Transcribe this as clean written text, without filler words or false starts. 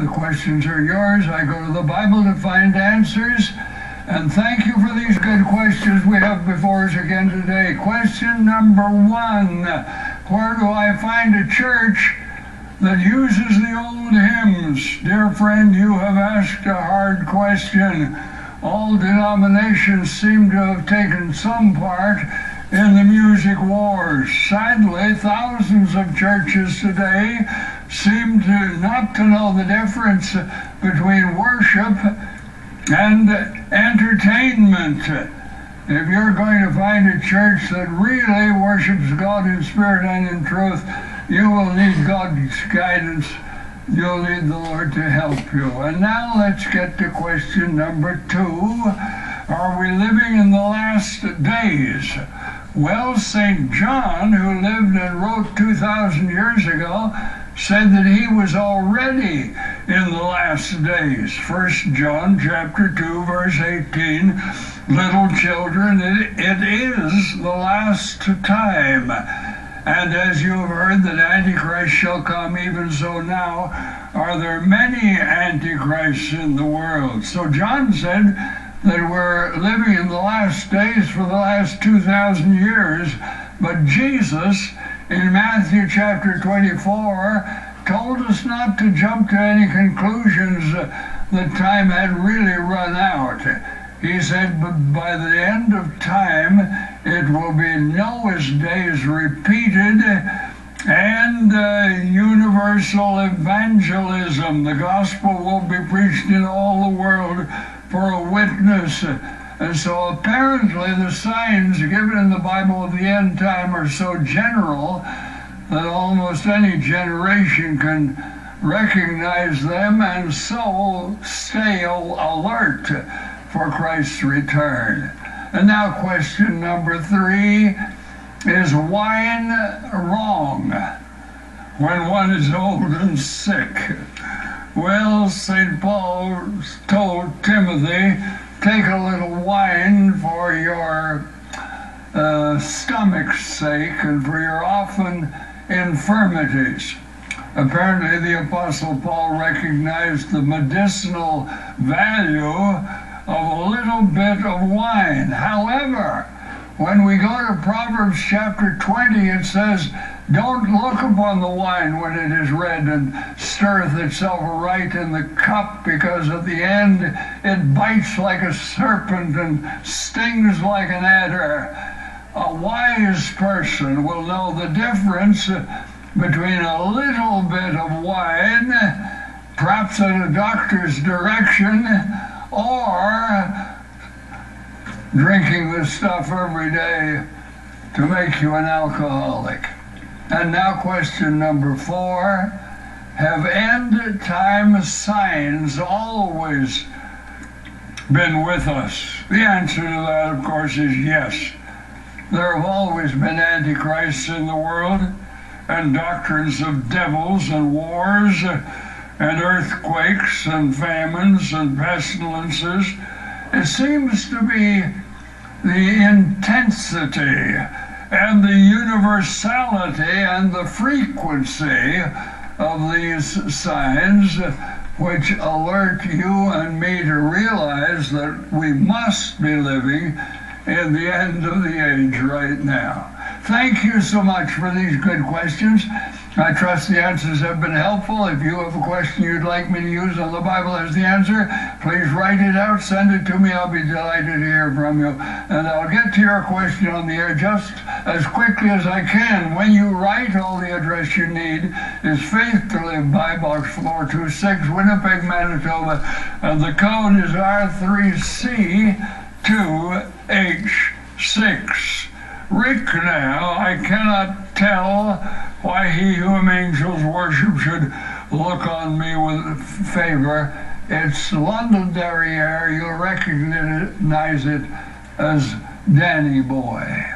The questions are yours. I go to the Bible to find answers. And thank you for these good questions we have before us again today. Question number 1. Where do I find a church that uses the old hymns? Dear friend, you have asked a hard question. All denominations seem to have taken some part in the music wars. Sadly, thousands of churches today seem not to know the difference between worship and entertainment. If you're going to find a church that really worships God in spirit and in truth, you will need God's guidance. You'll need the Lord to help you. And now let's get to question number 2. Are we living in the last days? Well, St. John, who lived and wrote 2,000 years ago, said that he was already in the last days. 1 John chapter 2, verse 18, little children, it is the last time. And as you have heard that Antichrist shall come, even so now are there many Antichrists in the world. So John said that we're living in the last days for the last 2,000 years, but Jesus in Matthew chapter 24 told us not to jump to any conclusions that time had really run out. He said, but by the end of time, it will be Noah's days repeated, and universal evangelism. The gospel will be preached in all the world for a witness. And so apparently the signs given in the Bible of the end time are so general that almost any generation can recognize them and so stay alert for Christ's return. And now question number 3, is wine wrong when one is old and sick? Well, St. Paul told Timothy, take a little wine for your stomach's sake and for your often infirmities. Apparently the Apostle Paul recognized the medicinal value of a little bit of wine. However, when we go to Proverbs chapter 20, it says, don't look upon the wine when it is red and stirreth itself aright in the cup, because at the end it bites like a serpent and stings like an adder. A wise person will know the difference between a little bit of wine, perhaps at a doctor's direction, or drinking this stuff every day to make you an alcoholic. And now question number 4, have end time signs always been with us? The answer to that, of course, is yes. There have always been antichrists in the world, and doctrines of devils and wars and earthquakes and famines and pestilences. It seems to be the intensity and the universality and the frequency of these signs which alert you and me to realize that we must be living in the end of the age right now. Thank you so much for these good questions. I trust the answers have been helpful. If you have a question you'd like me to use on the Bible as the answer, please write it out, send it to me. I'll be delighted to hear from you. And I'll get to your question on the air just as quickly as I can. When you write, all the address you need is Faith to Live by, Box 426, Winnipeg, Manitoba. And the code is R3C2H6. Rick now, I cannot tell why he whom angels worship should look on me with favor. It's Londonderry air. You'll recognize it as Danny Boy.